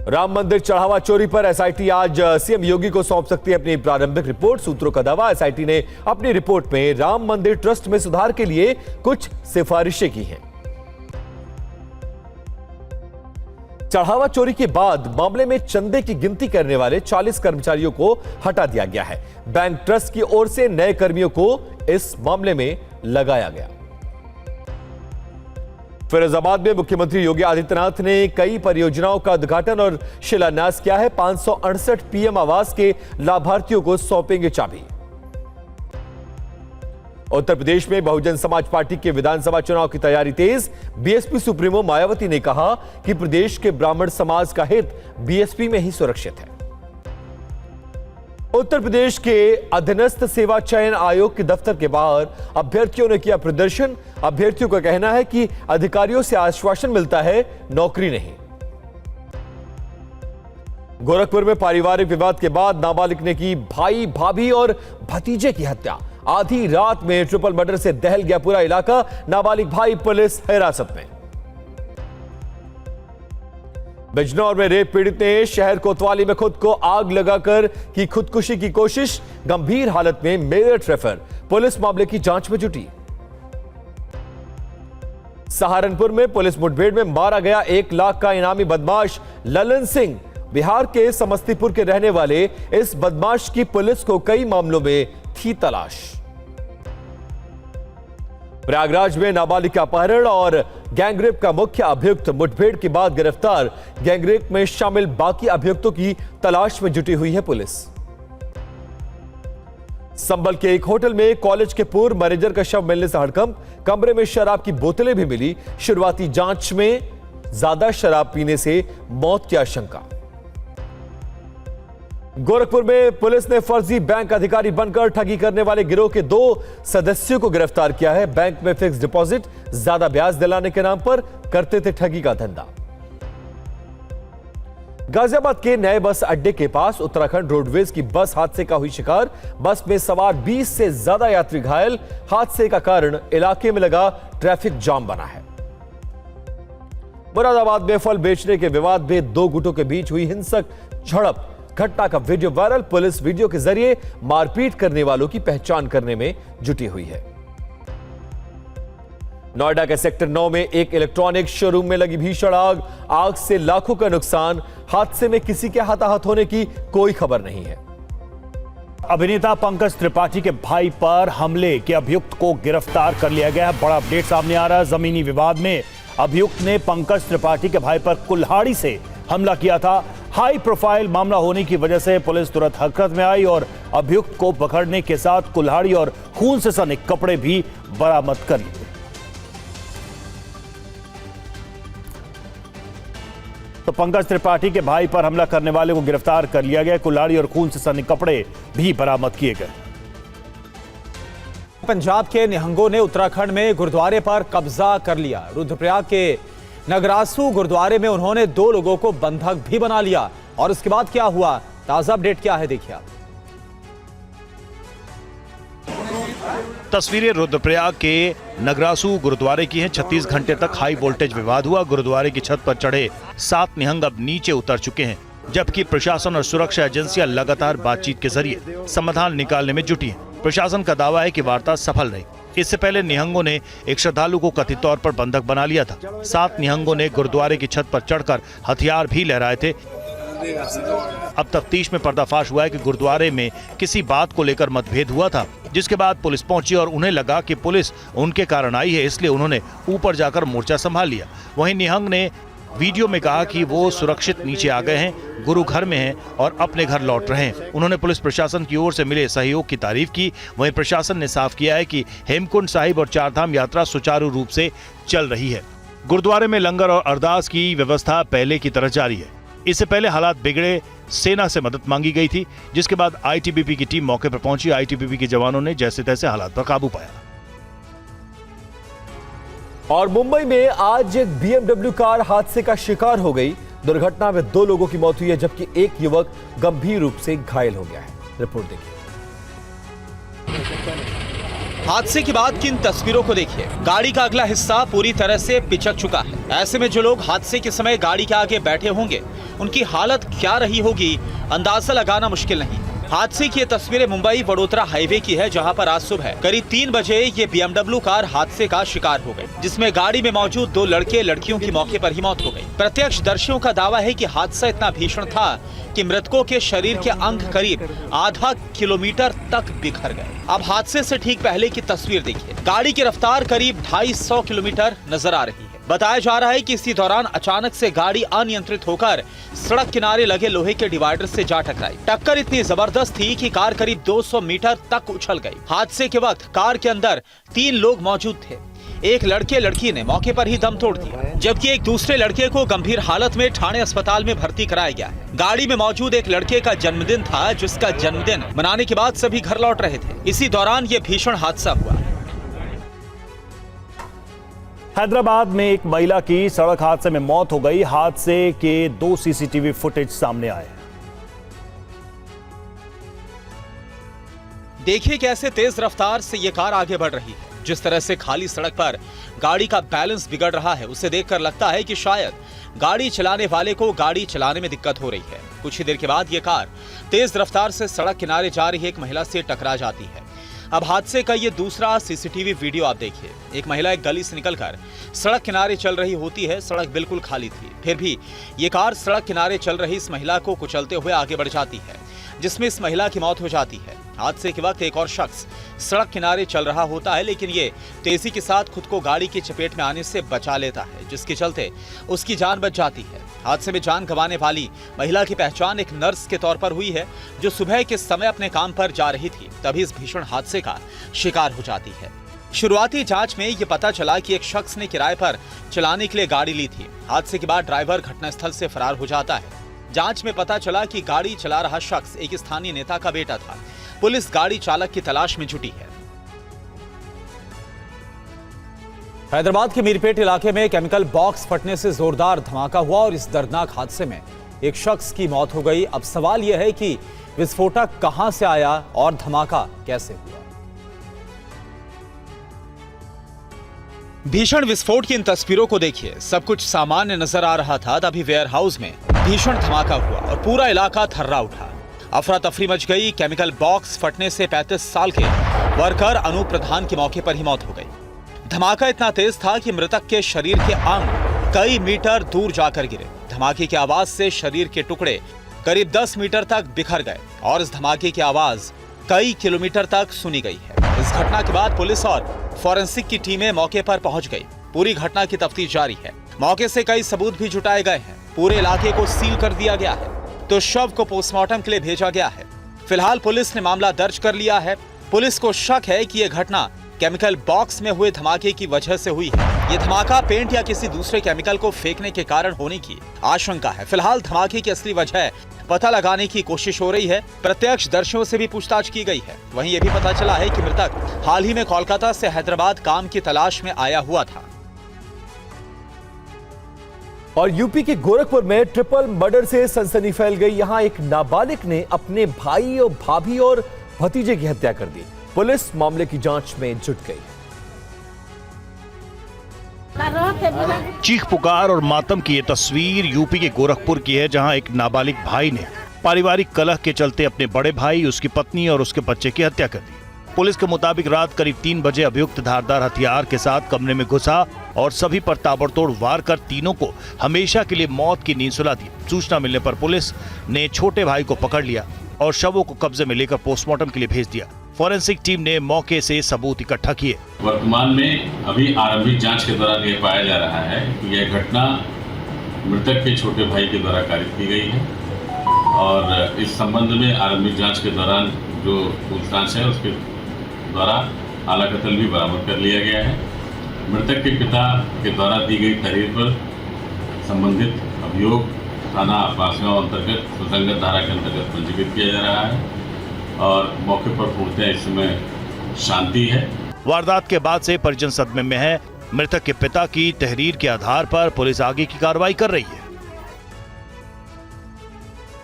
राम मंदिर चढ़ावा चोरी पर एसआईटी आज सीएम योगी को सौंप सकती है अपनी प्रारंभिक रिपोर्ट। सूत्रों का दावा, एसआईटी ने अपनी रिपोर्ट में राम मंदिर ट्रस्ट में सुधार के लिए कुछ सिफारिशें की हैं। चढ़ावा चोरी के बाद मामले में चंदे की गिनती करने वाले 40 कर्मचारियों को हटा दिया गया है। बैंक ट्रस्ट की ओर से नए कर्मियों को इस मामले में लगाया गया। फिरोजाबाद में मुख्यमंत्री योगी आदित्यनाथ ने कई परियोजनाओं का उद्घाटन और शिलान्यास किया है। 568 पीएम आवास के लाभार्थियों को सौंपेंगे चाबी। उत्तर प्रदेश में बहुजन समाज पार्टी के विधानसभा चुनाव की तैयारी तेज। बीएसपी सुप्रीमो मायावती ने कहा कि प्रदेश के ब्राह्मण समाज का हित बीएसपी में ही सुरक्षित है। उत्तर प्रदेश के अधीनस्थ सेवा चयन आयोग के दफ्तर के बाहर अभ्यर्थियों ने किया प्रदर्शन। अभ्यर्थियों का कहना है कि अधिकारियों से आश्वासन मिलता है, नौकरी नहीं। गोरखपुर में पारिवारिक विवाद के बाद नाबालिग ने की भाई, भाभी और भतीजे की हत्या। आधी रात में ट्रिपल मर्डर से दहल गया पूरा इलाका। नाबालिग भाई पुलिस हिरासत में। बिजनौर में रेप पीड़ित ने शहर कोतवाली में खुद को आग लगाकर की खुदकुशी की कोशिश। गंभीर हालत में मेरठ रेफर। पुलिस मामले की जांच में जुटी। सहारनपुर में पुलिस मुठभेड़ में मारा गया 1 लाख का इनामी बदमाश ललन सिंह। बिहार के समस्तीपुर के रहने वाले इस बदमाश की पुलिस को कई मामलों में थी तलाश। प्रयागराज में नाबालिग का अपहरण और गैंगरेप का मुख्य अभियुक्त मुठभेड़ के बाद गिरफ्तार। गैंगरेप में शामिल बाकी अभियुक्तों की तलाश में जुटी हुई है पुलिस। संभल के एक होटल में कॉलेज के पूर्व मैनेजर का शव मिलने से हड़कंप। कमरे में शराब की बोतलें भी मिली। शुरुआती जांच में ज्यादा शराब पीने से मौत की आशंका। गोरखपुर में पुलिस ने फर्जी बैंक अधिकारी बनकर ठगी करने वाले गिरोह के 2 सदस्यों को गिरफ्तार किया है। बैंक में फिक्स डिपॉजिट, ज्यादा ब्याज दिलाने के नाम पर करते थे ठगी का धंधा। गाजियाबाद के नए बस अड्डे के पास उत्तराखंड रोडवेज की बस हादसे का हुई शिकार। बस में सवार 20 से ज्यादा यात्री घायल। हादसे का कारण इलाके में लगा ट्रैफिक जाम बना है। मुरादाबाद में फल बेचने के विवाद में 2 गुटों के बीच हुई हिंसक झड़प। घटना का वीडियो वायरल। पुलिस वीडियो के जरिए मारपीट करने वालों की पहचान करने में जुटी हुई है। नोएडा के सेक्टर 9 में एक इलेक्ट्रॉनिक शोरूम में लगी भीषण आग। आग से लाखों का नुकसान। हादसे में किसी के हताहत होने की कोई खबर नहीं है। अभिनेता पंकज त्रिपाठी के भाई पर हमले के अभियुक्त को गिरफ्तार कर लिया गया है। बड़ा अपडेट सामने आ रहा है। जमीनी विवाद में अभियुक्त ने पंकज त्रिपाठी के भाई पर कुल्हाड़ी से हमला किया था। हाई प्रोफाइल मामला होने की वजह से पुलिस तुरंत हरकत में आई और अभियुक्त को पकड़ने के साथ कुल्हाड़ी और खून से सने कपड़े भी बरामद कर लिए। तो पंकज त्रिपाठी के भाई पर हमला करने वाले को गिरफ्तार कर लिया गया। कुल्हाड़ी और खून से सने कपड़े भी बरामद किए गए। पंजाब के निहंगों ने उत्तराखंड में गुरुद्वारे पर कब्जा कर लिया। रुद्रप्रयाग के नगरासू गुरुद्वारे में उन्होंने 2 लोगों को बंधक भी बना लिया। और उसके बाद क्या हुआ, ताजा अपडेट क्या है, देखिए आप। तस्वीरें रुद्रप्रयाग के नगरासू गुरुद्वारे की हैं। 36 घंटे तक हाई वोल्टेज विवाद हुआ। गुरुद्वारे की छत पर चढ़े 7 निहंग अब नीचे उतर चुके हैं, जबकि प्रशासन और सुरक्षा एजेंसियां लगातार बातचीत के जरिए समाधान निकालने में जुटी हैं। प्रशासन का दावा है कि वार्ता सफल रही। इससे पहले निहंगों ने एक श्रद्धालु को कथित तौर पर बंधक बना लिया था। 7 निहंगों ने गुरुद्वारे की छत पर चढ़कर हथियार भी लहराए थे। अब तफ्तीश में पर्दाफाश हुआ है कि गुरुद्वारे में किसी बात को लेकर मतभेद हुआ था, जिसके बाद पुलिस पहुंची और उन्हें लगा कि पुलिस उनके कारण आई है, इसलिए उन्होंने ऊपर जाकर मोर्चा संभाल लिया। वहीं निहंग ने वीडियो में कहा कि वो सुरक्षित नीचे आ गए हैं, गुरु घर में हैं और अपने घर लौट रहे हैं। उन्होंने पुलिस प्रशासन की ओर से मिले सहयोग की तारीफ की। वहीं प्रशासन ने साफ किया है कि हेमकुंड साहिब और 4 धाम यात्रा सुचारू रूप से चल रही है। गुरुद्वारे में लंगर और अरदास की व्यवस्था पहले की तरह जारी है। इससे पहले हालात बिगड़े, सेना से मदद मांगी गई थी, जिसके बाद आईटीबीपी की टीम मौके पर पहुंची। आईटीबीपी के जवानों ने जैसे तैसे हालात पर काबू पाया। और मुंबई में आज एक BMW कार हादसे का शिकार हो गई। दुर्घटना में 2 लोगों की मौत हुई है, जबकि एक युवक गंभीर रूप से घायल हो गया है। रिपोर्ट देखिए। हादसे के बाद की इन तस्वीरों को देखिए। गाड़ी का अगला हिस्सा पूरी तरह से पिचक चुका है। ऐसे में जो लोग हादसे के समय गाड़ी के आगे बैठे होंगे, उनकी हालत क्या रही होगी अंदाजा लगाना मुश्किल नहीं। हादसे की ये तस्वीरें मुंबई वडोदरा हाईवे की है, जहां पर आज सुबह करीब 3 बजे ये BMW कार हादसे का शिकार हो गई, जिसमें गाड़ी में मौजूद 2 लड़के लड़कियों की मौके पर ही मौत हो गई। प्रत्यक्षदर्शियों का दावा है कि हादसा इतना भीषण था कि मृतकों के शरीर के अंग करीब आधा किलोमीटर तक बिखर गए। अब हादसे से ठीक पहले की तस्वीर देखिए। गाड़ी की रफ्तार करीब 250 किलोमीटर नजर आ रही है। बताया जा रहा है कि इसी दौरान अचानक से गाड़ी अनियंत्रित होकर सड़क किनारे लगे लोहे के डिवाइडर से जा टकराई। टक्कर इतनी जबरदस्त थी कि कार करीब 200 मीटर तक उछल गई। हादसे के वक्त कार के अंदर 3 लोग मौजूद थे। एक लड़के लड़की ने मौके पर ही दम तोड़ दिया, जबकि एक दूसरे लड़के को गंभीर हालत में ठाणे अस्पताल में भर्ती कराया गया है। गाड़ी में मौजूद एक लड़के का जन्मदिन था, जिसका जन्मदिन मनाने के बाद सभी घर लौट रहे थे। इसी दौरान ये भीषण हादसा हुआ। हैदराबाद में एक महिला की सड़क हादसे में मौत हो गई। हादसे के 2 सीसीटीवी फुटेज सामने आए। देखिए कैसे तेज रफ्तार से ये कार आगे बढ़ रही है। जिस तरह से खाली सड़क पर गाड़ी का बैलेंस बिगड़ रहा है, उसे देखकर लगता है कि शायद गाड़ी चलाने वाले को गाड़ी चलाने में दिक्कत हो रही है। कुछ ही देर के बाद ये कार तेज रफ्तार से सड़क किनारे जा रही एक महिला से टकरा जाती है। अब हादसे का ये दूसरा सीसीटीवी वीडियो आप देखिए। एक महिला एक गली से निकलकर सड़क किनारे चल रही होती है। सड़क बिल्कुल खाली थी, फिर भी ये कार सड़क किनारे चल रही इस महिला को कुचलते हुए आगे बढ़ जाती है, जिसमें इस महिला की मौत हो जाती है। हादसे के वक्त एक और शख्स सड़क किनारे चल रहा होता है, लेकिन ये तेजी के साथ खुद को गाड़ी की चपेट में आने से बचा लेता है, जिसके चलते उसकी जान बच जाती है। हादसे में जान गंवाने वाली महिला की पहचान एक नर्स के तौर पर हुई है, जो सुबह के समय अपने काम पर जा रही थी, तभी इस भीषण हादसे का शिकार हो जाती है। शुरुआती जांच में ये पता चला कि एक शख्स ने किराए पर चलाने के लिए गाड़ी ली थी। हादसे के बाद ड्राइवर घटनास्थल से फरार हो जाता है। जांच में पता चला कि गाड़ी चला रहा शख्स एक स्थानीय नेता का बेटा था। पुलिस गाड़ी चालक की तलाश में जुटी है। हैदराबाद के मीरपेट इलाके में केमिकल बॉक्स फटने से जोरदार धमाका हुआ और इस दर्दनाक हादसे में एक शख्स की मौत हो गई। अब सवाल यह है कि विस्फोटक कहां से आया और धमाका कैसे हुआ। भीषण विस्फोट की इन तस्वीरों को देखिए। सब कुछ सामान्य नजर आ रहा था, तभी वेयरहाउस में भीषण धमाका हुआ और पूरा इलाका थर्रा उठा। अफरा तफरी मच गई। केमिकल बॉक्स फटने से 35 साल के वर्कर अनूप प्रधान की मौके पर ही मौत हो गई। धमाका इतना तेज था कि मृतक के शरीर के अंग कई मीटर दूर जाकर गिरे। धमाके की आवाज से शरीर के टुकड़े करीब 10 मीटर तक बिखर गए और इस धमाके की आवाज कई किलोमीटर तक सुनी गई है। इस घटना के बाद पुलिस और फॉरेंसिक की टीमें मौके पर पहुंच गई। पूरी घटना की तफ्तीश जारी है। मौके से कई सबूत भी जुटाए गए हैं। पूरे इलाके को सील कर दिया गया है, तो शव को पोस्टमार्टम के लिए भेजा गया है। फिलहाल पुलिस ने मामला दर्ज कर लिया है। पुलिस को शक है कि यह घटना केमिकल बॉक्स में हुए धमाके की वजह से हुई है। यह धमाका पेंट या किसी दूसरे केमिकल को फेंकने के कारण होने की आशंका है। फिलहाल धमाके की असली वजह पता लगाने की कोशिश हो रही है। प्रत्यक्षदर्शियों से भी पूछताछ की गई है। वहीं यह भी पता चला है कि मृतक हाल ही में कोलकाता से हैदराबाद काम की तलाश में आया हुआ था। और यूपी के गोरखपुर में ट्रिपल मर्डर से सनसनी फैल गई। यहां एक नाबालिग ने अपने भाई और भाभी और भतीजे की हत्या कर दी। पुलिस मामले की जांच में जुट गई। चीख पुकार और मातम की ये तस्वीर यूपी के गोरखपुर की है, जहां एक नाबालिग भाई ने पारिवारिक कलह के चलते अपने बड़े भाई, उसकी पत्नी और उसके बच्चे की हत्या कर दी। पुलिस के मुताबिक रात करीब 3 बजे अभियुक्त धारदार हथियार के साथ कमरे में घुसा और सभी पर ताबड़तोड़ वार कर तीनों को हमेशा के लिए मौत की नींद सुला दी। सूचना मिलने पर पुलिस ने छोटे भाई को पकड़ लिया और शवों को कब्जे में लेकर पोस्टमार्टम के लिए भेज दिया। फॉरेंसिक टीम ने मौके से सबूत इकट्ठा किए। वर्तमान में अभी आरंभिक जांच के दौरान यह पाया जा रहा है कि यह घटना मृतक के छोटे भाई के द्वारा कारित की गई है और इस संबंध में आरंभिक जांच के दौरान जो पूछताछ है उसके द्वारा आला कत्ल भी बरामद कर लिया गया है। मृतक के पिता के द्वारा दी गई तहरीर पर संबंधित अभियोग थाना बांसगांव अंतर्गत सुसंगत धारा के अंतर्गत पंजीकृत किया जा रहा है और मौके पर पूर्णतः इस समय शांति है। वारदात के बाद से परिजन सदमे में है। मृतक के पिता की तहरीर के आधार पर पुलिस आगे की कार्रवाई कर रही है।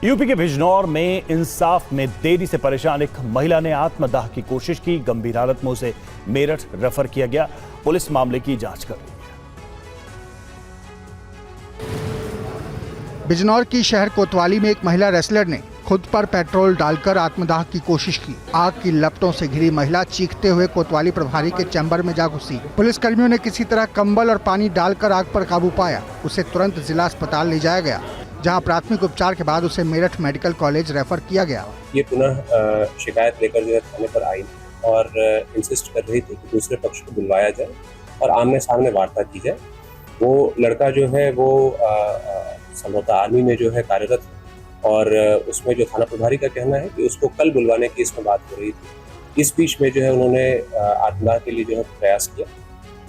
यूपी के बिजनौर में इंसाफ में देरी से परेशान एक महिला ने आत्मदाह की कोशिश की। गंभीर हालत में उसे मेरठ रेफर किया गया। पुलिस मामले की जांच कर रही है। बिजनौर की शहर कोतवाली में एक महिला रेसलर ने खुद पर पेट्रोल डालकर आत्मदाह की कोशिश की। आग की लपटों से घिरी महिला चीखते हुए कोतवाली प्रभारी के चैम्बर में जा घुसी। पुलिस कर्मियों ने किसी तरह कंबल और पानी डालकर आग पर काबू पाया। उसे तुरंत जिला अस्पताल ले जाया गया, जहां प्राथमिक उपचार के बाद उसे मेरठ मेडिकल कॉलेज रेफर किया गया। ये पुनः शिकायत लेकर जो है थाने पर आई और इंसिस्ट कर रही थी कि दूसरे पक्ष को बुलवाया जाए और आमने सामने वार्ता की जाए। वो लड़का जो है वो संभवतः आर्मी में जो है कार्यरत है और उसमें जो थाना प्रभारी का कहना है कि उसको कल बुलवाने की इसमें बात हो रही थी। इस बीच में जो है उन्होंने आत्मदाह के लिए जो है प्रयास किया।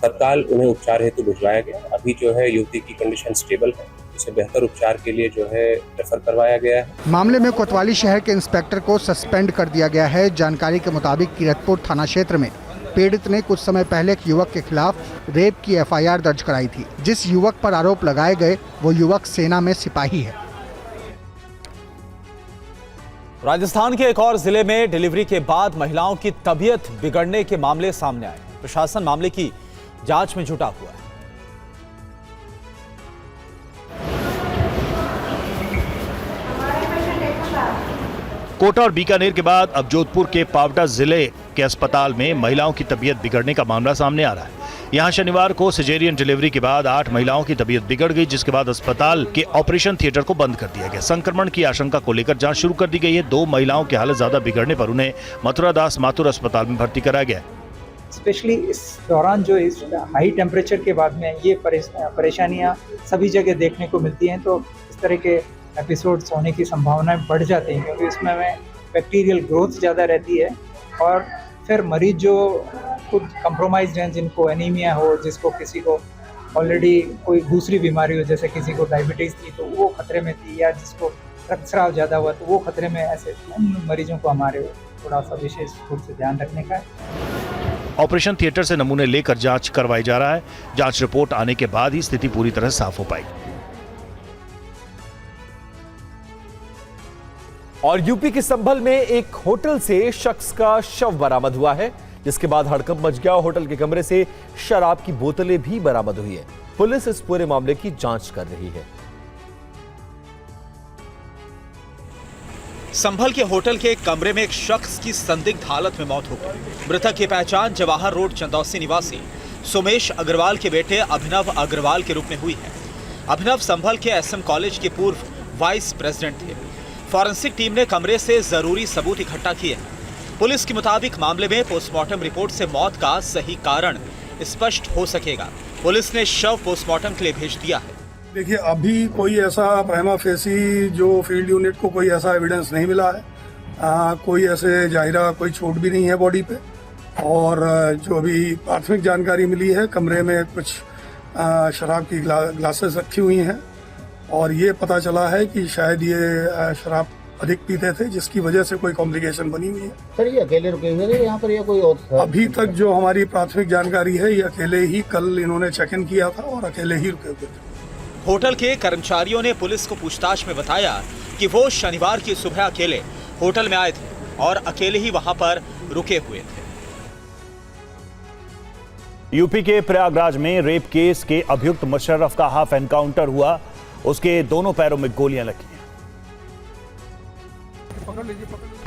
तत्काल उन्हें उपचार हेतु भिजवाया गया। अभी जो है युवती की कंडीशन स्टेबल है, उसे बेहतर उपचार के लिए जो है रेफर करवाया गया है। मामले में कोतवाली शहर के इंस्पेक्टर को सस्पेंड कर दिया गया है। जानकारी के मुताबिक किरतपुर थाना क्षेत्र में पीड़ित ने कुछ समय पहले एक युवक के खिलाफ रेप की एफआईआर दर्ज कराई थी। जिस युवक पर आरोप लगाए गए वो युवक सेना में सिपाही है। राजस्थान के एक और जिले में डिलीवरी के बाद महिलाओं की तबीयत बिगड़ने के मामले सामने आए। प्रशासन मामले की जांच में जुटा हुआ है। कोटा और बीकानेर के बाद अब जोधपुर के पावटा जिले के अस्पताल में महिलाओं की तबीयत बिगड़ने का मामला सामने आ रहा है। यहां शनिवार को सिजेरियन डिलीवरी के बाद 8 महिलाओं की तबीयत बिगड़ गई, जिसके बाद अस्पताल के ऑपरेशन थिएटर को बंद कर दिया गया। संक्रमण की आशंका को लेकर जांच शुरू कर दी गई है। 2 महिलाओं की हालत ज्यादा बिगड़ने पर उन्हें मथुरा दास माथुर अस्पताल में भर्ती कराया गया। स्पेशली इस दौरान जो इस हाई टेम्परेचर के बाद में ये परेशानियां सभी जगह देखने को मिलती हैं, तो इस तरह के एपिसोड्स होने की संभावनाएं बढ़ जाती हैं, क्योंकि इसमें बैक्टीरियल ग्रोथ ज़्यादा रहती है और फिर मरीज जो खुद कंप्रोमाइज्ड हैं, जिनको एनीमिया हो, जिसको किसी को ऑलरेडी कोई दूसरी बीमारी हो, जैसे किसी को डायबिटीज़ थी तो वो खतरे में थी, या जिसको रक्तस्राव ज़्यादा हुआ तो वो खतरे में, ऐसे उन मरीजों को हमारे थोड़ा सा विशेष रूप से ध्यान रखने का है। ऑपरेशन थिएटर से नमूने लेकर जांच करवाई जा रहा है। जांच रिपोर्ट आने के बाद ही स्थिति पूरी तरह साफ हो पाएगी। और यूपी के संभल में एक होटल से शख्स का शव बरामद हुआ है, जिसके बाद हड़कंप मच गया। होटल के कमरे से शराब की बोतलें भी बरामद हुई है। पुलिस इस पूरे मामले की जांच कर रही है। संभल के होटल के एक कमरे में एक शख्स की संदिग्ध हालत में मौत हो गई। मृतक की पहचान जवाहर रोड चंदौसी निवासी सोमेश अग्रवाल के बेटे अभिनव अग्रवाल के रूप में हुई है। अभिनव संभल के एसएम कॉलेज के पूर्व वाइस प्रेसिडेंट थे। फॉरेंसिक टीम ने कमरे से जरूरी सबूत इकट्ठा किए। पुलिस के मुताबिक मामले में पोस्टमार्टम रिपोर्ट से मौत का सही कारण स्पष्ट हो सकेगा। पुलिस ने शव पोस्टमार्टम के लिए भेज दिया है। देखिए, अभी कोई ऐसा प्राइमा फेसी जो फील्ड यूनिट को कोई ऐसा एविडेंस नहीं मिला है। कोई ऐसे जाहिरा कोई चोट भी नहीं है बॉडी पे। और जो अभी प्राथमिक जानकारी मिली है, कमरे में कुछ शराब की ग्लासेस रखी हुई हैं और ये पता चला है कि शायद ये शराब अधिक पीते थे, जिसकी वजह से कोई कॉम्प्लिकेशन बनी हुई है। सर, ये अकेले रुके हुए थे यहाँ पर या कोई और? अभी तक जो हमारी प्राथमिक जानकारी है, ये अकेले ही कल इन्होंने चेक इन किया था और अकेले ही रुके हुए थे। होटल के कर्मचारियों ने पुलिस को पूछताछ में बताया कि वो शनिवार की सुबह अकेले होटल में आए थे और अकेले ही वहां पर रुके हुए थे। यूपी के प्रयागराज में रेप केस के अभियुक्त मुशर्रफ का हाफ एनकाउंटर हुआ। उसके दोनों पैरों में गोलियां लगी।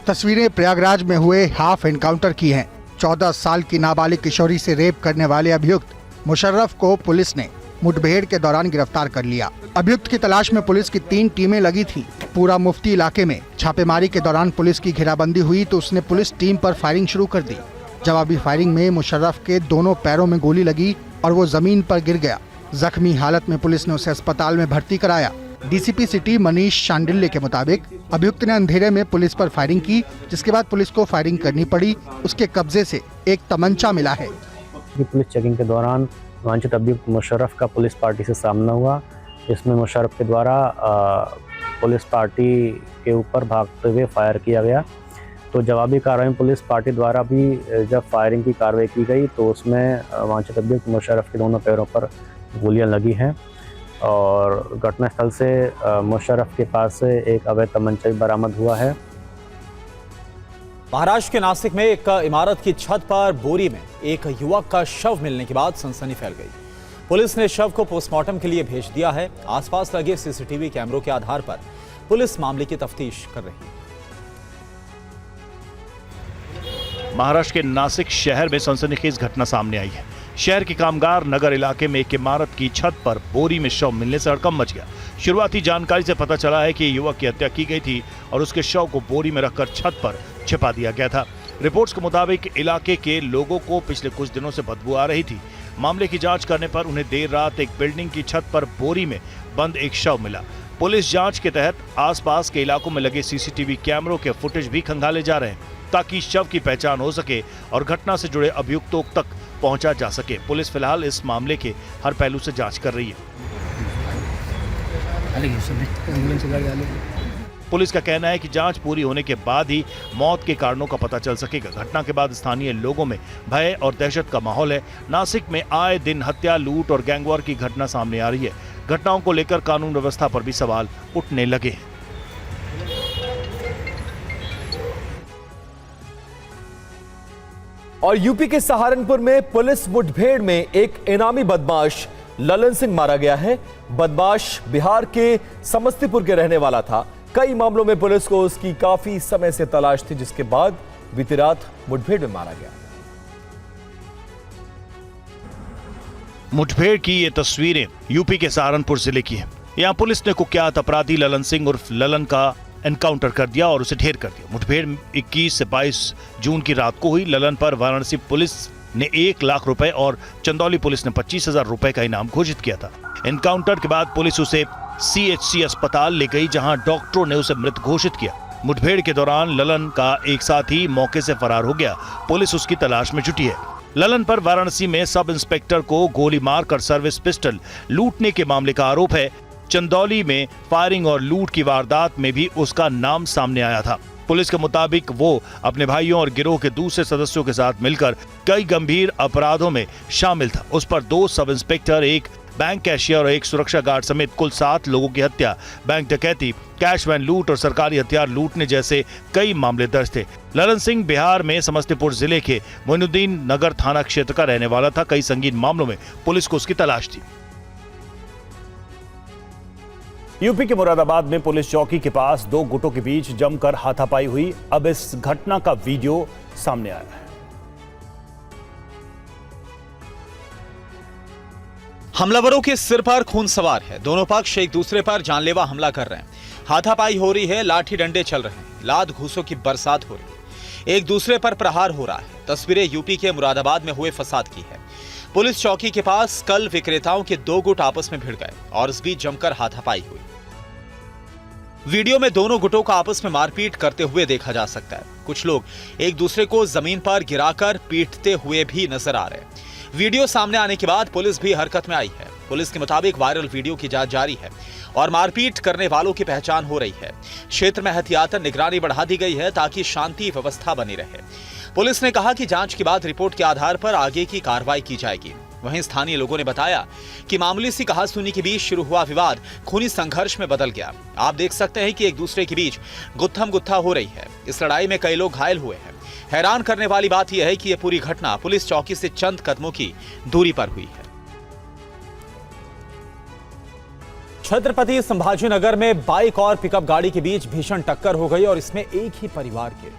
तस्वीरें प्रयागराज में हुए हाफ एनकाउंटर की हैं। 14 साल की नाबालिग किशोरी से रेप करने वाले अभियुक्त मुशर्रफ को पुलिस ने मुठभेड़ के दौरान गिरफ्तार कर लिया। अभियुक्त की तलाश में पुलिस की 3 टीमें लगी थी। पूरा मुफ्ती इलाके में छापेमारी के दौरान पुलिस की घेराबंदी हुई तो उसने पुलिस टीम पर फायरिंग शुरू कर दी। जवाबी फायरिंग में मुशर्रफ के दोनों पैरों में गोली लगी और वो जमीन पर गिर गया। जख्मी हालत में पुलिस ने उसे अस्पताल में भर्ती कराया। डीसीपी सिटी मनीष शांडिल्य के मुताबिक अभियुक्त ने अंधेरे में पुलिस पर फायरिंग की, जिसके बाद पुलिस को फायरिंग करनी पड़ी। उसके कब्जे से एक तमंचा मिला है। पुलिस चेकिंग के दौरान वांछित अभियुक्त मुशर्रफ का पुलिस पार्टी से सामना हुआ। इसमें मुशर्रफ के द्वारा पुलिस पार्टी के ऊपर भागते हुए फायर किया गया। तो जवाबी कार्रवाई में पुलिस पार्टी द्वारा भी जब फायरिंग की कार्रवाई की गई तो उसमें वांछित अभियुक्त मुशर्रफ के दोनों पैरों पर गोलियां लगी हैं और घटनास्थल से मुशर्रफ के पास से एक अवैध तमंचा भी बरामद हुआ है। महाराष्ट्र के नासिक में एक इमारत की छत पर बोरी में एक युवक का शव मिलने के बाद सनसनी फैल गई। पुलिस ने शव को पोस्टमार्टम के लिए भेज दिया है। आसपास लगे सीसीटीवी कैमरों के आधार पर पुलिस मामले की तफ्तीश कर रही है। महाराष्ट्र के नासिक शहर में सनसनीखेज घटना सामने आई है। शहर के कामगार नगर इलाके में एक इमारत की छत पर बोरी में शव मिलने से हड़कंप मच गया। शुरुआती जानकारी से पता चला है कि युवक की हत्या की गई थी और उसके शव को बोरी में रखकर छत पर छिपा दिया गया था। रिपोर्ट्स के मुताबिक इलाके के लोगों को पिछले कुछ दिनों से बदबू आ रही थी। मामले की जांच करने पर उन्हें देर रात एक बिल्डिंग की छत पर बोरी में बंद एक शव मिला। पुलिस जांच के तहत आसपास के इलाकों में लगे सीसीटीवी कैमरों के फुटेज भी खंगाले जा रहे हैं ताकि शव की पहचान हो सके और घटना से जुड़े अभियुक्तों तक पहुंचा जा सके। पुलिस फिलहाल इस मामले के हर पहलू से जांच कर रही है। पुलिस का कहना है कि जांच पूरी होने के बाद ही मौत के कारणों का पता चल सकेगा। घटना के बाद स्थानीय लोगों में भय और दहशत का माहौल है। नासिक में आए दिन हत्या, लूट और गैंगवॉर की घटना सामने आ रही है। घटनाओं को लेकर कानून व्यवस्था पर भी सवाल उठने लगे हैं। और यूपी के सहारनपुर में पुलिस मुठभेड़ में एक इनामी बदमाश ललन सिंह मारा गया है। बदमाश बिहार के समस्तीपुर के रहने वाला था। कई मामलों में पुलिस को उसकी काफी समय से तलाश थी, जिसके बाद बीती रात मुठभेड़ में मारा गया। मुठभेड़ की ये तस्वीरें यूपी के सहारनपुर जिले की हैं। यहाँ पुलिस ने कुख्यात अपराधी ललन सिंह उर्फ ललन का एनकाउंटर कर दिया और उसे ढेर कर दिया। मुठभेड़ 21 से 22 जून की रात को हुई। ललन पर वाराणसी पुलिस ने 1 लाख रुपए और चंदौली पुलिस ने 25,000 रुपए का इनाम घोषित किया था। एनकाउंटर के बाद पुलिस उसे CHC अस्पताल ले गई, जहां डॉक्टरों ने उसे मृत घोषित किया। मुठभेड़ के दौरान ललन का एक साथी मौके से फरार हो गया। पुलिस उसकी तलाश में जुटी है। ललन पर वाराणसी में सब इंस्पेक्टर को गोली मारकर सर्विस पिस्टल लूटने के मामले का आरोप है। चंदौली में फायरिंग और लूट की वारदात में भी उसका नाम सामने आया था। पुलिस के मुताबिक वो अपने भाइयों और गिरोह के दूसरे सदस्यों के साथ मिलकर कई गंभीर अपराधों में शामिल था। उस पर 2 सब इंस्पेक्टर, 1 बैंक कैशियर और 1 सुरक्षा गार्ड समेत कुल 7 लोगों की हत्या, बैंक डकैती, कैश वैन लूट और सरकारी हथियार लूटने जैसे कई मामले दर्ज थे। ललन सिंह बिहार में समस्तीपुर जिले के मोइनुद्दीन नगर थाना क्षेत्र का रहने वाला था। कई संगीन मामलों में पुलिस को उसकी तलाश थी। यूपी के मुरादाबाद में पुलिस चौकी के पास 2 गुटों के बीच जमकर हाथापाई हुई। अब इस घटना का वीडियो सामने आया है। हमलावरों के सिर पर खून सवार है। दोनों पक्ष एक दूसरे पर जानलेवा हमला कर रहे हैं। हाथापाई हो रही है, लाठी डंडे चल रहे हैं, लात घूसों की बरसात हो रही है, एक दूसरे पर प्रहार हो रहा है। तस्वीरें यूपी के मुरादाबाद में हुए फसाद की है। पुलिस चौकी के पास कल विक्रेताओं के 2 गुट आपस में भिड़ गए और इस बीच जमकर हाथापाई हुई। वीडियो में दोनों गुटों का आपस में मारपीट करते हुए देखा जा सकता है। कुछ लोग एक दूसरे को जमीन पर गिराकर पीटते हुए भी नजर आ रहे हैं। वीडियो सामने आने के बाद पुलिस भी हरकत में आई है। पुलिस के मुताबिक वायरल वीडियो की जांच जारी है और मारपीट करने वालों की पहचान हो रही है। क्षेत्र में एहतियातन निगरानी बढ़ा दी गई है ताकि शांति व्यवस्था बनी रहे। पुलिस ने कहा कि जांच के बाद रिपोर्ट के आधार पर आगे की कार्रवाई की जाएगी। वहीं स्थानीय लोगों ने बताया कि मामूली सी कहासुनी के बीच शुरू हुआ विवाद खूनी संघर्ष में बदल गया। आप देख सकते हैं कि एक दूसरे के बीच गुत्थम गुत्था हो रही है। इस लड़ाई में कई लोग घायल हुए हैं। हैरान करने वाली बात यह है कि यह पूरी घटना पुलिस चौकी से चंद कदमों की दूरी पर हुई है। छत्रपति संभाजीनगर में बाइक और पिकअप गाड़ी के बीच भीषण टक्कर हो गई और इसमें एक ही परिवार के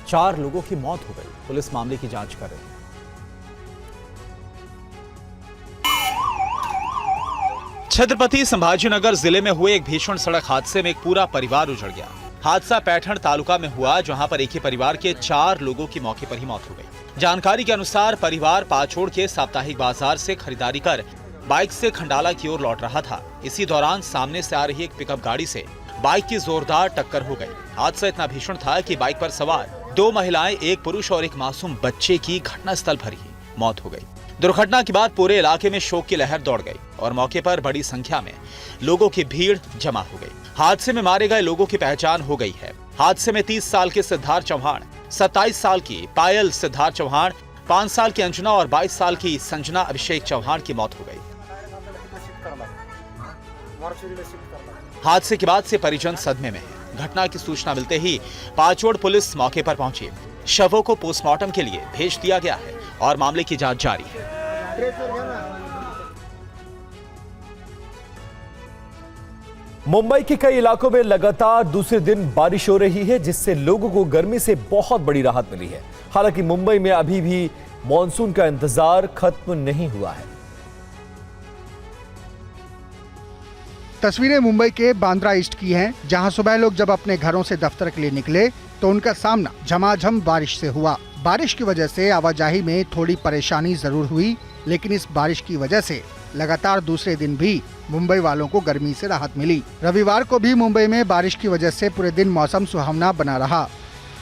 4 लोगों की मौत हो गई। पुलिस मामले की जांच कर रही है। छत्रपति संभाजीनगर जिले में हुए एक भीषण सड़क हादसे में एक पूरा परिवार उजड़ गया। हादसा पैठण तालुका में हुआ, जहां पर एक ही परिवार के 4 लोगों की मौके पर ही मौत हो गई। जानकारी के अनुसार परिवार पाछोड़ के साप्ताहिक बाजार से खरीदारी कर बाइक से खंडाला की ओर लौट रहा था। इसी दौरान सामने से आ रही एक पिकअप गाड़ी से बाइक की जोरदार टक्कर हो गई। हादसा इतना भीषण था कि बाइक पर सवार 2 महिलाएं, 1 पुरुष और एक मासूम बच्चे की घटनास्थल पर ही मौत हो गई। दुर्घटना के बाद पूरे इलाके में शोक की लहर दौड़ गई और मौके पर बड़ी संख्या में लोगों की भीड़ जमा हो गई। हादसे में मारे गए लोगों की पहचान हो गई है। हादसे में 30 साल के सिद्धार्थ चौहान, 27 साल की पायल सिद्धार्थ चौहान, 5 साल की अंजना और 22 साल की संजना अभिषेक चौहान की मौत हो गई। हादसे के बाद से परिजन सदमे में है। घटना की सूचना मिलते ही पाचोड़ पुलिस मौके पर पहुंची। शवों को पोस्टमार्टम के लिए भेज दिया गया है और मामले की जांच जारी है। मुंबई के कई इलाकों में लगातार दूसरे दिन बारिश हो रही है, जिससे लोगों को गर्मी से बहुत बड़ी राहत मिली है। हालांकि मुंबई में अभी भी मॉनसून का इंतजार खत्म नहीं हुआ है। तस्वीरें मुंबई के बांद्रा ईस्ट की हैं, जहां सुबह लोग जब अपने घरों से दफ्तर के लिए निकले तो उनका सामना झमाझम बारिश से हुआ। बारिश की वजह से आवाजाही में थोड़ी परेशानी जरूर हुई, लेकिन इस बारिश की वजह से लगातार दूसरे दिन भी मुंबई वालों को गर्मी से राहत मिली। रविवार को भी मुंबई में बारिश की वजह से पूरे दिन मौसम सुहावना बना रहा।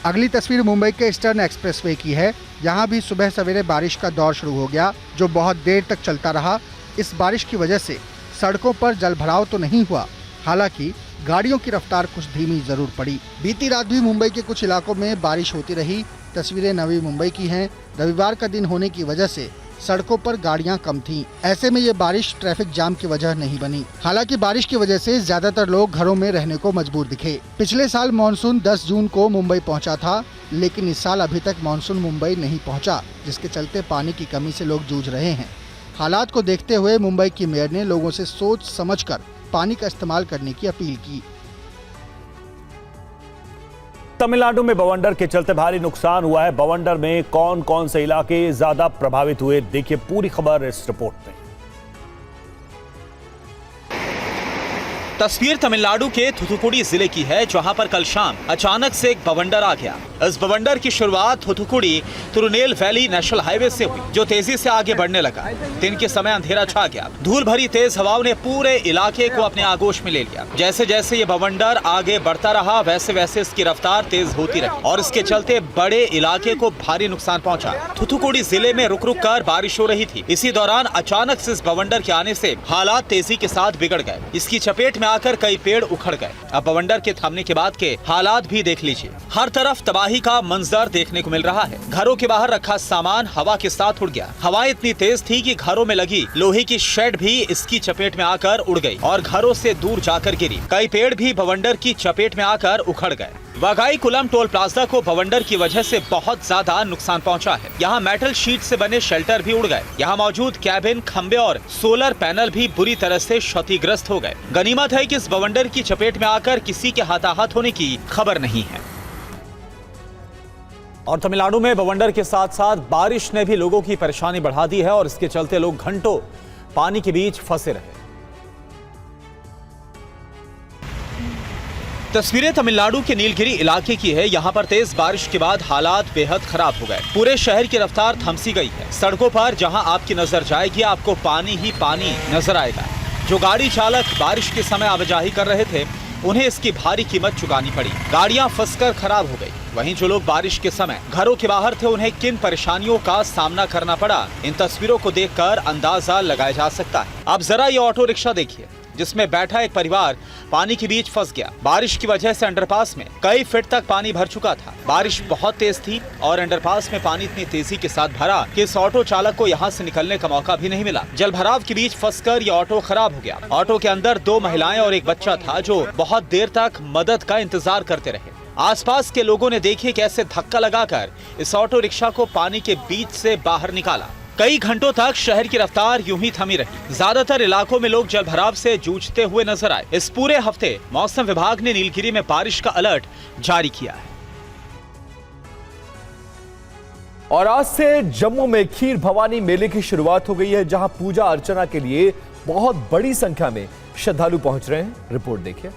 अगली तस्वीर मुंबई के ईस्टर्न एक्सप्रेसवे की है। यहाँ भी सुबह सवेरे बारिश का दौर शुरू हो गया, जो बहुत देर तक चलता रहा। इस बारिश की वजह से सड़कों पर जलभराव तो नहीं हुआ, हालांकि गाड़ियों की रफ्तार कुछ धीमी जरूर पड़ी। बीती रात भी मुंबई के कुछ इलाकों में बारिश होती रही। तस्वीरें नवी मुंबई की हैं। रविवार का दिन होने की वजह से सड़कों पर गाड़ियां कम थीं। ऐसे में ये बारिश ट्रैफिक जाम की वजह नहीं बनी। हालांकि बारिश की वजह से ज्यादातर लोग घरों में रहने को मजबूर दिखे। पिछले साल मानसून 10 जून को मुंबई पहुंचा था, लेकिन इस साल अभी तक मानसून मुंबई नहीं पहुंचा, जिसके चलते पानी की कमी से लोग जूझ रहे हैं। हालात को देखते हुए मुंबई की मेयर ने लोगों से सोच समझकर पानी का इस्तेमाल करने की अपील की। तमिलनाडु में बवंडर के चलते भारी नुकसान हुआ है। बवंडर में कौन कौन से इलाके ज्यादा प्रभावित हुए, देखिए पूरी खबर इस रिपोर्ट में। तस्वीर तमिलनाडु के थुथुकुडी जिले की है, जहां पर कल शाम अचानक से एक बवंडर आ गया। इस बवंडर की शुरुआत थुथुकुडी तिरुनेल वैली नेशनल हाईवे से हुई, जो तेजी से आगे बढ़ने लगा। दिन के समय अंधेरा छा गया। धूल भरी तेज हवाओं ने पूरे इलाके को अपने आगोश में ले लिया। जैसे जैसे ये बवंडर आगे बढ़ता रहा, वैसे वैसे इसकी रफ्तार तेज होती रही और इसके चलते बड़े इलाके को भारी नुकसान पहुंचा। थुथुकुडी जिले में रुक रुक कर बारिश हो रही थी। इसी दौरान अचानक से इस बवंडर के आने से हालात तेजी के साथ बिगड़ गए। इसकी चपेट में आकर कई पेड़ उखड़ गए। अब बवंडर के थमने के बाद के हालात भी देख लीजिए। हर तरफ तबाही का मंजर देखने को मिल रहा है। घरों के बाहर रखा सामान हवा के साथ उड़ गया। हवाएं इतनी तेज थी कि घरों में लगी लोहे की शेड भी इसकी चपेट में आकर उड़ गई और घरों से दूर जाकर गिरी। कई पेड़ भी बवंडर की चपेट में आकर उखड़ गए। वागाई कुलम टोल प्लाजा को बवंडर की वजह से बहुत ज्यादा नुकसान पहुंचा है। यहाँ मेटल शीट से बने शेल्टर भी उड़ गए। यहाँ मौजूद कैबिन, खंबे और सोलर पैनल भी बुरी तरह से क्षतिग्रस्त हो गए। गनीमत है कि इस बवंडर की चपेट में आकर किसी के हताहत होने की खबर नहीं है। और तमिलनाडु में बवंडर के साथ साथ बारिश ने भी लोगों की परेशानी बढ़ा दी है और इसके चलते लोग घंटों पानी के बीच फंसे रहे। तस्वीरें तमिलनाडु के नीलगिरी इलाके की है। यहाँ पर तेज बारिश के बाद हालात बेहद खराब हो गए। पूरे शहर की रफ्तार थमसी गई है। सड़कों पर जहाँ आपकी नजर जाएगी, आपको पानी ही पानी नजर आएगा। जो गाड़ी चालक बारिश के समय आवाजाही कर रहे थे, उन्हें इसकी भारी कीमत चुकानी पड़ी। गाड़ियां फंसकर खराब हो गई। वहीं जो लोग बारिश के समय घरों के बाहर थे, उन्हें किन परेशानियों का सामना करना पड़ा, इन तस्वीरों को देखकर अंदाजा लगाया जा सकता है। अब जरा ये ऑटो रिक्शा देखिए, जिसमें बैठा एक परिवार पानी के बीच फंस गया। बारिश की वजह से अंडरपास में कई फीट तक पानी भर चुका था। बारिश बहुत तेज थी और अंडरपास में पानी इतनी तेजी के साथ भरा कि इस ऑटो चालक को यहाँ से निकलने का मौका भी नहीं मिला। जलभराव के बीच फंसकर ये ऑटो खराब हो गया। ऑटो के अंदर 2 महिलाएं और एक बच्चा था, जो बहुत देर तक मदद का इंतजार करते रहे। आसपास के लोगों ने देखिए कैसे धक्का लगाकर इस ऑटो रिक्शा को पानी के बीच से बाहर निकाला। कई घंटों तक शहर की रफ्तार यूं ही थमी रही। ज्यादातर इलाकों में लोग जलभराव से जूझते हुए नजर आए। इस पूरे हफ्ते मौसम विभाग ने नीलगिरी में बारिश का अलर्ट जारी किया है। और आज से जम्मू में खीर भवानी मेले की शुरुआत हो गई है, जहां पूजा अर्चना के लिए बहुत बड़ी संख्या में श्रद्धालु पहुंच रहे हैं। रिपोर्ट देखिए।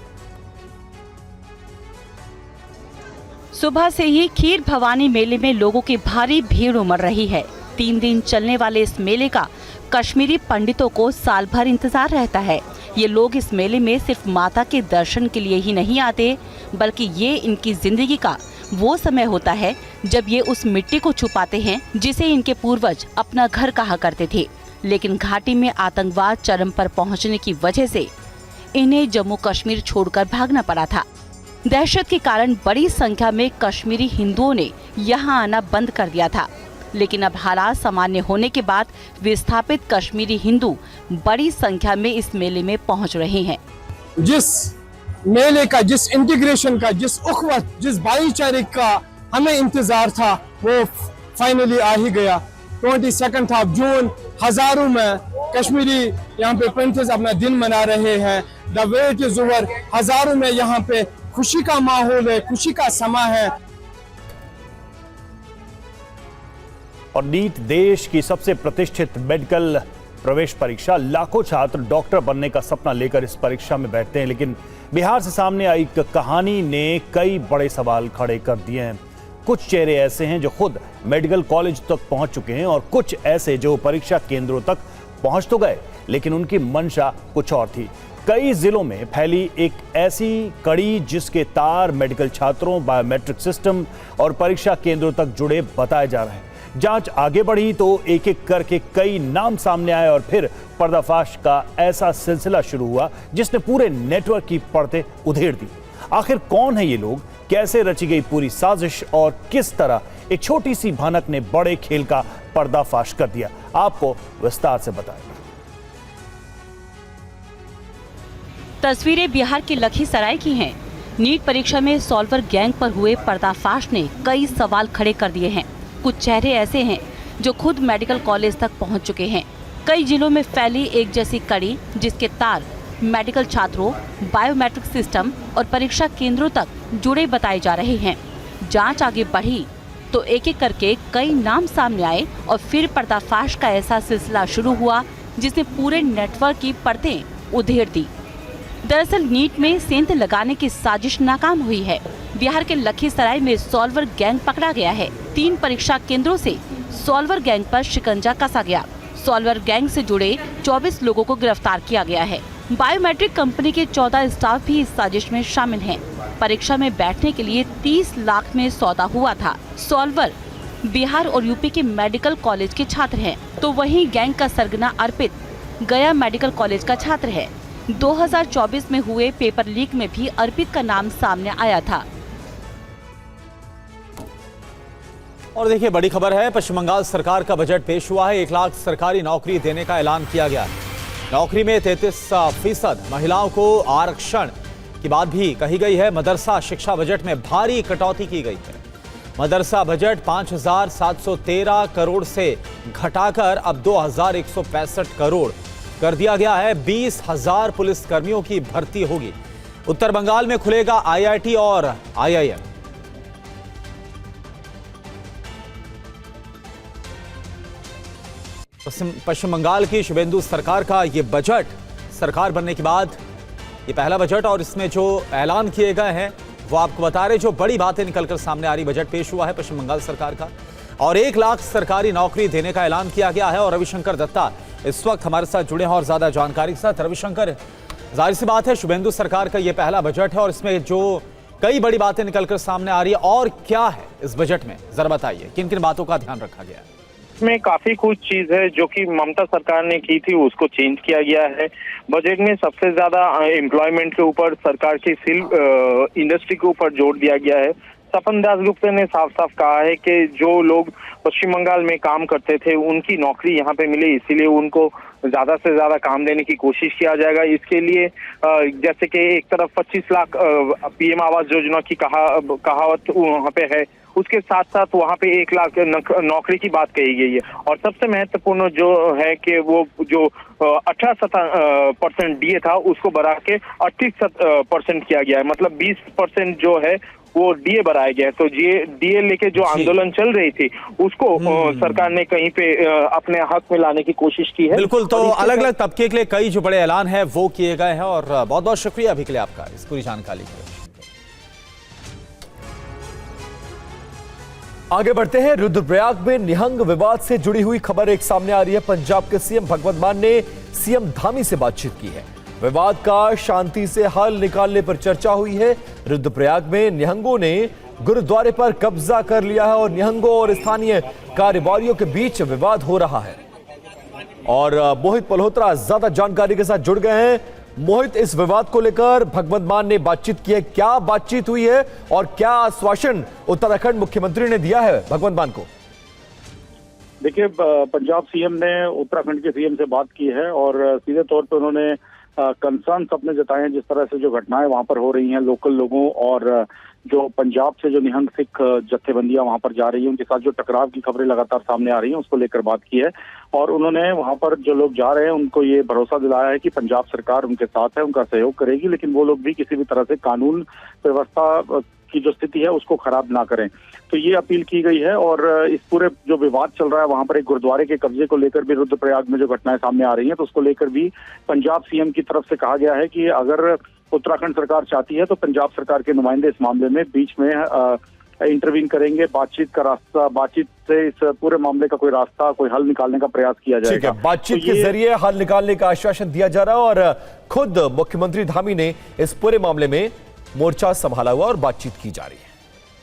सुबह से ही खीर भवानी मेले में लोगों की भारी भीड़ उमड़ रही है। 3 दिन चलने वाले इस मेले का कश्मीरी पंडितों को साल भर इंतजार रहता है। ये लोग इस मेले में सिर्फ माता के दर्शन के लिए ही नहीं आते, बल्कि ये इनकी जिंदगी का वो समय होता है जब ये उस मिट्टी को छुपाते हैं जिसे इनके पूर्वज अपना घर कहा करते थे। लेकिन घाटी में आतंकवाद चरम पर पहुंचने की वजह से इन्हें जम्मू कश्मीर छोड़कर भागना पड़ा था। दहशत के कारण बड़ी संख्या में कश्मीरी हिंदुओं ने यहाँ आना बंद कर दिया था, लेकिन अब हालात सामान्य होने के बाद विस्थापित कश्मीरी हिंदू बड़ी संख्या में इस मेले में पहुंच रहे हैं। जिस मेले का, जिस इंटीग्रेशन का, जिस उखवत, जिस भाईचारे का हमें इंतजार था, वो फाइनली आ ही गया। 22 ऑफ जून हजारों में कश्मीरी यहाँ पे प्रिंसेस अपना दिन मना रहे हैं। द वेट इज ओवर, हजारों में यहाँ पे खुशी का माहौल है, खुशी का समा है। और नीट देश की सबसे प्रतिष्ठित मेडिकल प्रवेश परीक्षा, लाखों छात्र डॉक्टर बनने का सपना लेकर इस परीक्षा में बैठते हैं, लेकिन बिहार से सामने आई कहानी ने कई बड़े सवाल खड़े कर दिए हैं। कुछ चेहरे ऐसे हैं जो खुद मेडिकल कॉलेज तक पहुंच चुके हैं और कुछ ऐसे जो परीक्षा केंद्रों तक पहुंच तो गए, लेकिन उनकी मंशा कुछ और थी। कई जिलों में फैली एक ऐसी कड़ी जिसके तार मेडिकल छात्रों, बायोमेट्रिक सिस्टम और परीक्षा केंद्रों तक जुड़े बताए जा रहे हैं। जांच आगे बढ़ी तो एक एक करके कई नाम सामने आए और फिर पर्दाफाश का ऐसा सिलसिला शुरू हुआ जिसने पूरे नेटवर्क की परतें उधेड़ दी। आखिर कौन है ये लोग, कैसे रची गई पूरी साजिश और किस तरह एक छोटी सी भनक ने बड़े खेल का पर्दाफाश कर दिया, आपको विस्तार से बताएंगे। तस्वीरें बिहार के लखीसराय की हैं। नीट परीक्षा में सॉल्वर गैंग पर हुए पर्दाफाश ने कई सवाल खड़े कर दिए हैं। कुछ चेहरे ऐसे हैं जो खुद मेडिकल कॉलेज तक पहुंच चुके हैं। कई जिलों में फैली एक जैसी कड़ी जिसके तार मेडिकल छात्रों, बायोमेट्रिक सिस्टम और परीक्षा केंद्रों तक जुड़े बताए जा रहे हैं। जांच आगे बढ़ी तो एक एक करके कई नाम सामने आए और फिर पर्दाफाश का ऐसा सिलसिला शुरू हुआ जिसने पूरे नेटवर्क की परतें उधेड़ दी। दरअसल नीट में सेंध लगाने की साजिश नाकाम हुई है। बिहार के लखीसराय में सॉल्वर गैंग पकड़ा गया है। 3 परीक्षा केंद्रों से सॉल्वर गैंग पर शिकंजा कसा गया। सॉल्वर गैंग से जुड़े 24 लोगों को गिरफ्तार किया गया है। बायोमेट्रिक कंपनी के 14 स्टाफ भी इस साजिश में शामिल हैं। परीक्षा में बैठने के लिए 30 लाख में सौदा हुआ था। सॉल्वर बिहार और यूपी के मेडिकल कॉलेज के छात्र हैं, तो वहीं गैंग का सरगना अर्पित गया मेडिकल कॉलेज का छात्र है। 2024 में हुए पेपर लीक में भी अर्पित का नाम सामने आया था। और देखिए बड़ी खबर है, पश्चिम बंगाल सरकार का बजट पेश हुआ है। 1 लाख सरकारी नौकरी देने का ऐलान किया गया है। नौकरी में 33% महिलाओं को आरक्षण की बात भी कही गई है। मदरसा शिक्षा बजट में भारी कटौती की गई है। मदरसा बजट 5,713 करोड़ से घटाकर अब 2,165 करोड़ कर दिया गया है। 20,000 पुलिस कर्मियों की भर्ती होगी। उत्तर बंगाल में खुलेगा IIT और IIM। पश्चिम बंगाल की शुभेंदु सरकार का ये बजट सरकार बनने के बाद ये पहला बजट, और इसमें जो ऐलान किए गए हैं वो आपको बता रहे, जो बड़ी बातें निकलकर सामने आ रही। बजट पेश हुआ है पश्चिम बंगाल सरकार का और 1 लाख सरकारी नौकरी देने का ऐलान किया गया है। और रविशंकर दत्ता इस वक्त हमारे साथ जुड़े हैं और ज्यादा जानकारी के साथ। रविशंकर, जाहिर सी बात है शुभेंदु सरकार का ये पहला बजट है और इसमें जो कई बड़ी बातें निकलकर सामने आ रही है, और क्या है इस बजट में, जरा बताइए किन किन बातों का ध्यान रखा गया है? इसमें काफी कुछ चीज है जो कि ममता सरकार ने की थी, उसको चेंज किया गया है। बजट में सबसे ज्यादा एम्प्लॉयमेंट के ऊपर, सरकार की सिल्क इंडस्ट्री के ऊपर जोर दिया गया है। सपन दासगुप्ता ने साफ साफ कहा है कि जो लोग पश्चिम बंगाल में काम करते थे उनकी नौकरी यहाँ पे मिले, इसीलिए उनको ज्यादा से ज्यादा काम देने की कोशिश किया जाएगा। इसके लिए जैसे कि एक तरफ 25 लाख PM आवास योजना की कहावत वहाँ पे है, उसके साथ साथ वहाँ पे 1 लाख नौकरी की बात कही गई है। और सबसे महत्वपूर्ण जो है कि वो जो 18% DA था उसको बढ़ा के 38% किया गया है, मतलब 20% जो है वो DA बढ़ाया गया है। तो DA लेके जो आंदोलन चल रही थी उसको सरकार ने कहीं पे अपने हक में लाने की कोशिश की है। बिल्कुल, तो अलग अलग तबके के लिए कई जो बड़े ऐलान है वो किए गए हैं। और बहुत बहुत शुक्रिया अभी के लिए आपका इस पूरी जानकारी के लिए। आगे बढ़ते हैं। रुद्रप्रयाग में निहंग विवाद से जुड़ी हुई खबर एक सामने आ रही है। पंजाब के CM भगवंत मान ने CM धामी से बातचीत की है। विवाद का शांति से हल निकालने पर चर्चा हुई है। रुद्रप्रयाग में निहंगों ने गुरुद्वारे पर कब्जा कर लिया है और निहंगों और स्थानीय कारोबारियों के बीच विवाद हो रहा है। और मोहित मल्होत्रा ज्यादा जानकारी के साथ जुड़ गए हैं। मोहित, इस विवाद को लेकर भगवंत मान ने बातचीत की है, क्या बातचीत हुई है और क्या आश्वासन उत्तराखंड मुख्यमंत्री ने दिया है भगवंत मान को? देखिए, पंजाब CM ने उत्तराखंड के CM से बात की है और सीधे तौर पर उन्होंने कंसर्न सबने जताए हैं। जिस तरह से जो घटनाएं वहां पर हो रही हैं लोकल लोगों और जो पंजाब से जो निहंग सिख जत्थेबंदियां वहां पर जा रही हैं उनके साथ जो टकराव की खबरें लगातार सामने आ रही हैं उसको लेकर बात की है। और उन्होंने वहां पर जो लोग जा रहे हैं उनको ये भरोसा दिलाया है कि पंजाब सरकार उनके साथ है, उनका सहयोग करेगी, लेकिन वो लोग भी किसी भी तरह से कानून व्यवस्था की जो स्थिति है उसको खराब ना करें। तो ये अपील की गई है। और इस पूरे जो विवाद चल रहा है वहां पर एक गुरुद्वारे के कब्जे को लेकर भी रुद्रप्रयाग में जो घटनाएं सामने आ रही हैं तो उसको लेकर भी पंजाब सीएम की तरफ से कहा गया है कि अगर उत्तराखंड सरकार चाहती है तो पंजाब सरकार के नुमाइंदे इस मामले में बीच में इंटरवीन करेंगे, बातचीत का रास्ता, बातचीत से इस पूरे मामले का कोई रास्ता, कोई हल निकालने का प्रयास किया जाएगा। ठीक है, बातचीत के जरिए हल निकालने का आश्वासन दिया जा रहा है और खुद मुख्यमंत्री धामी ने इस पूरे मामले में मोर्चा संभाला हुआ और बातचीत की जा रही है।